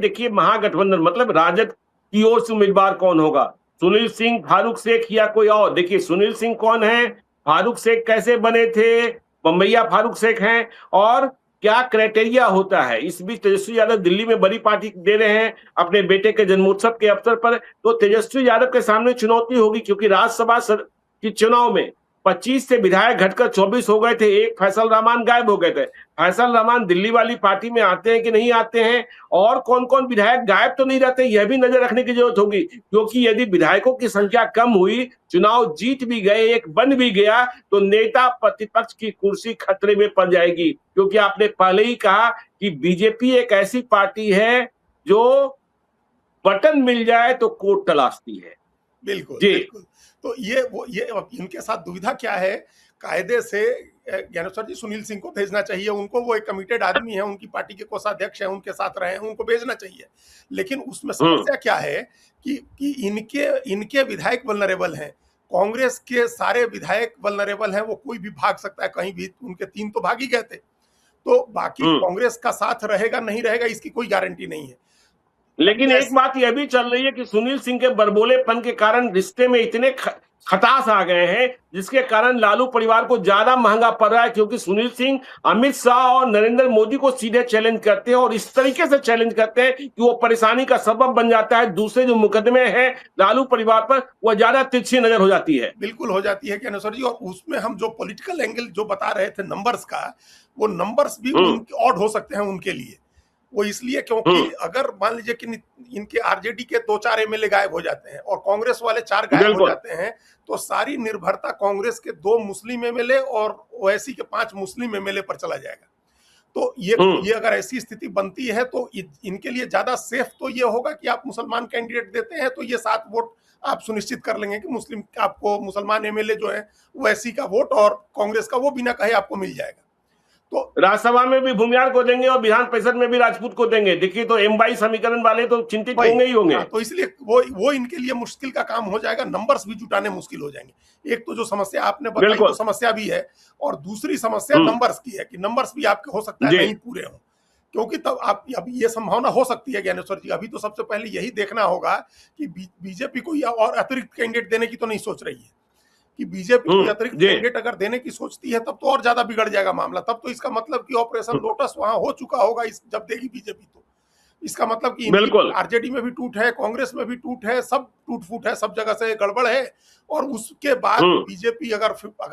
देखिए महागठबंधन मतलब राजद की ओर से उम्मीदवार कौन होगा, सुनील सिंह, फारूक शेख या कोई और। देखिए सुनील सिंह कौन है, फारूक शेख कैसे बने थे, बम्बैया फारूक शेख हैं, और क्या क्राइटेरिया होता है। इस बीच तेजस्वी यादव दिल्ली में बड़ी पार्टी दे रहे हैं अपने बेटे के जन्मोत्सव के अवसर पर, तो तेजस्वी यादव के सामने चुनौती होगी, क्योंकि राज्यसभा के चुनाव में 25 से विधायक घटकर 24 हो गए थे, एक फैसल रहमान गायब हो गए थे। फैसल रहमान दिल्ली वाली पार्टी में आते हैं कि नहीं आते हैं, और कौन कौन विधायक गायब तो नहीं रहते, यह भी नजर रखने की जरूरत होगी, क्योंकि यदि विधायकों की संख्या कम हुई, चुनाव जीत भी गए, एक बन भी गया, तो नेता प्रतिपक्ष की कुर्सी खतरे में पड़ जाएगी। क्योंकि आपने पहले ही कहा कि बीजेपी एक ऐसी पार्टी है जो बटन मिल जाए तो कोर्ट तलाशती है। बिल्कुल जी बिल्कुल। तो ये इनके साथ दुविधा क्या है, कायदे से ज्ञानेश्वर जी सुनील सिंह को भेजना चाहिए उनको, वो एक कमिटेड आदमी है, उनकी पार्टी के कोषाध्यक्ष हैं, उनके साथ रहे हैं, उनको भेजना चाहिए। लेकिन उसमें समस्या क्या है कि इनके विधायक वल्नरेबल हैं, कांग्रेस के सारे विधायक वल्नरेबल हैं, वो कोई भी भाग सकता है कहीं भी, उनके 3 तो भाग ही गए थे, तो बाकी कांग्रेस का साथ रहेगा नहीं रहेगा इसकी कोई गारंटी नहीं है। लेकिन एक बात यह भी चल रही है कि सुनील सिंह के बरबोलेपन के कारण रिश्ते में इतने खटास आ गए हैं, जिसके कारण लालू परिवार को ज्यादा महंगा पड़ रहा है, क्योंकि सुनील सिंह अमित शाह और नरेंद्र मोदी को सीधे चैलेंज करते हैं, और इस तरीके से चैलेंज करते हैं कि वो परेशानी का सबब बन जाता है। दूसरे जो मुकदमे हैं लालू परिवार पर, वह ज्यादा तिरछी नजर हो जाती है। बिल्कुल हो जाती है ज्ञानेश्वर जी, और उसमें हम जो पॉलिटिकल एंगल जो बता रहे थे नंबर्स का, वो नंबर्स भी ऑड हो सकते हैं उनके लिए। वो इसलिए क्योंकि अगर मान लीजिए कि इनके आरजेडी के 2-4 एमएलए गायब हो जाते हैं और कांग्रेस वाले 4 गायब हो जाते हैं, तो सारी निर्भरता कांग्रेस के 2 मुस्लिम एमएलए और ओवैसी के 5 मुस्लिम एमएलए पर चला जाएगा। तो ये अगर ऐसी स्थिति बनती है तो इनके लिए ज्यादा सेफ तो ये होगा कि आप मुसलमान कैंडिडेट देते हैं तो ये 7 वोट आप सुनिश्चित कर लेंगे कि मुस्लिम आपको मुसलमान एमएलए जो है ओवैसी का वोट और कांग्रेस का वो बिना कहे आपको मिल जाएगा। तो राज्यसभा में भी भूमियार को देंगे और विधान परिषद में भी राजपूत को देंगे। देखिए तो M22 समीकरण वाले तो चिंतित होंगे ही होंगे। तो इसलिए वो इनके लिए मुश्किल का काम हो जाएगा, नंबर्स भी जुटाने मुश्किल हो जाएंगे। एक तो जो समस्या आपने बताई वो समस्या भी है, और दूसरी समस्या नंबर्स की है कि नंबर्स भी आपके हो सकता है नहीं पूरे हों, क्योंकि तब आप अभी ये संभावना हो सकती है ज्ञानेश्वर जी, अभी तो सबसे पहले यही देखना होगा कि बीजेपी को और अतिरिक्त कैंडिडेट देने की तो नहीं सोच रही है, कि बीजेपी को अतिरिक्त कैंडिडेट अगर देने की सोचती है तब तो और ज्यादा बिगड़ जाएगा मामला। तब तो इसका मतलब कि ऑपरेशन लोटस वहां हो चुका होगा जब देगी बीजेपी, तो इसका मतलब कि आरजेडी में भी टूट है, कांग्रेस में भी टूट है, सब टूट फूट है, सब जगह से गड़बड़ है। और उसके बाद बीजेपी अगर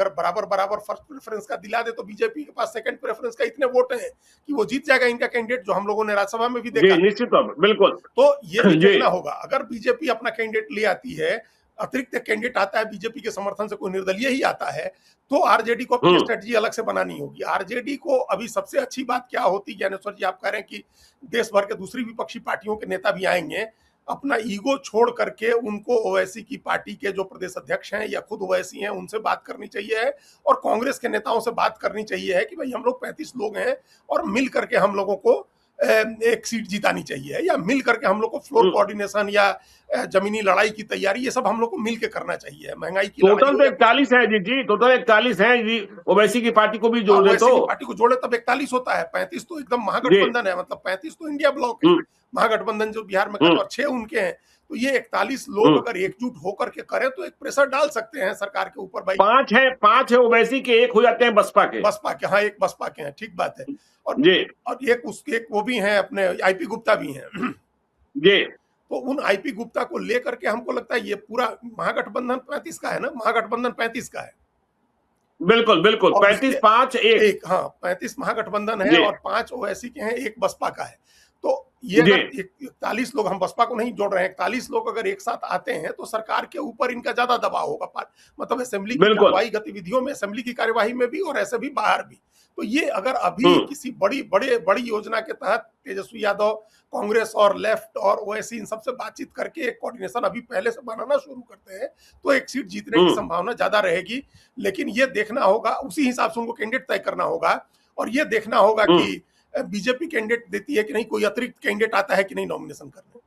बराबर फर्स्ट प्रेफरेंस का दिला दे तो बीजेपी के पास सेकंड प्रेफरेंस का इतने वोट हैं कि वो जीत जाएगा इनका कैंडिडेट, जो हम लोगों ने राज्यसभा में भी देखा। निश्चित बिल्कुल। तो ये भी देखना होगा, अगर बीजेपी अपना कैंडिडेट ले आती है, अतिरिक्त कैंडिडेट आता है बीजेपी के समर्थन से, कोई निर्दलीय ही आता है, तो आरजेडी को अपनी स्ट्रेटजी अलग से बनानी होगी। आरजेडी को अभी सबसे अच्छी बात क्या होती ज्ञानेश्वर जी, आप कह रहे हैं कि देश भर के दूसरी विपक्षी पार्टियों के नेता भी आएंगे, अपना ईगो छोड़ करके उनको ओवैसी की पार्टी के जो प्रदेश अध्यक्ष हैं या खुद ओवैसी हैं उनसे बात करनी चाहिए है, और कांग्रेस के नेताओं से बात करनी चाहिए है कि भाई हम लोग 35 लोग हैं और मिल करके हम लोगों को एक सीट जितानी चाहिए, या मिल करके हम लोग को फ्लोर कोऑर्डिनेशन या जमीनी लड़ाई की तैयारी, ये सब हम लोग को मिल के करना चाहिए। महंगाई की टोटल तो 41 है जी, टोटल 41 है जी, ओवैसी की पार्टी को भी जोड़े तो पार्टी को जोड़े तब 41 होता है। 35 तो एकदम महागठबंधन है, मतलब 35 तो इंडिया ब्लॉक है, महागठबंधन जो बिहार में और 6 उनके हैं, तो ये 41 लोग अगर एकजुट होकर के करें तो एक प्रेशर डाल सकते हैं सरकार के ऊपर। भाई 5 है ओवैसी के, 1 हो जाते हैं बसपा के। हाँ, एक बसपा के हैं, ठीक बात है। और एक वो भी हैं अपने आईपी गुप्ता भी हैं जी। तो उन आईपी गुप्ता को लेकर के हमको लगता है ये पूरा महागठबंधन 35 का है ना, महागठबंधन 35 का है। बिल्कुल 35-5-1। हाँ, 35 महागठबंधन है और 5 ओवैसी के हैं, 1 बसपा का है। तो ये 41 लोग, हम बसपा को नहीं जोड़ रहे हैं, 41 लोग अगर एक साथ आते हैं तो सरकार के ऊपर इनका ज्यादा दबाव होगा, मतलब असेंबली की कार्यवाही गतिविधियों में, असेंबली की कार्यवाही में भी और ऐसे भी बाहर भी। तो ये अगर अभी किसी बड़ी योजना के तहत तेजस्वी यादव, कांग्रेस और लेफ्ट और ओवैसी इन सबसे बातचीत करके एक कोऑर्डिनेशन अभी पहले से बनाना शुरू करते हैं तो एक सीट जीतने की संभावना ज्यादा रहेगी। लेकिन ये देखना होगा, उसी हिसाब से उनको कैंडिडेट तय करना होगा, और ये देखना होगा कि बीजेपी कैंडिडेट देती है कि नहीं, कोई अतिरिक्त कैंडिडेट आता है कि नहीं नॉमिनेशन करने।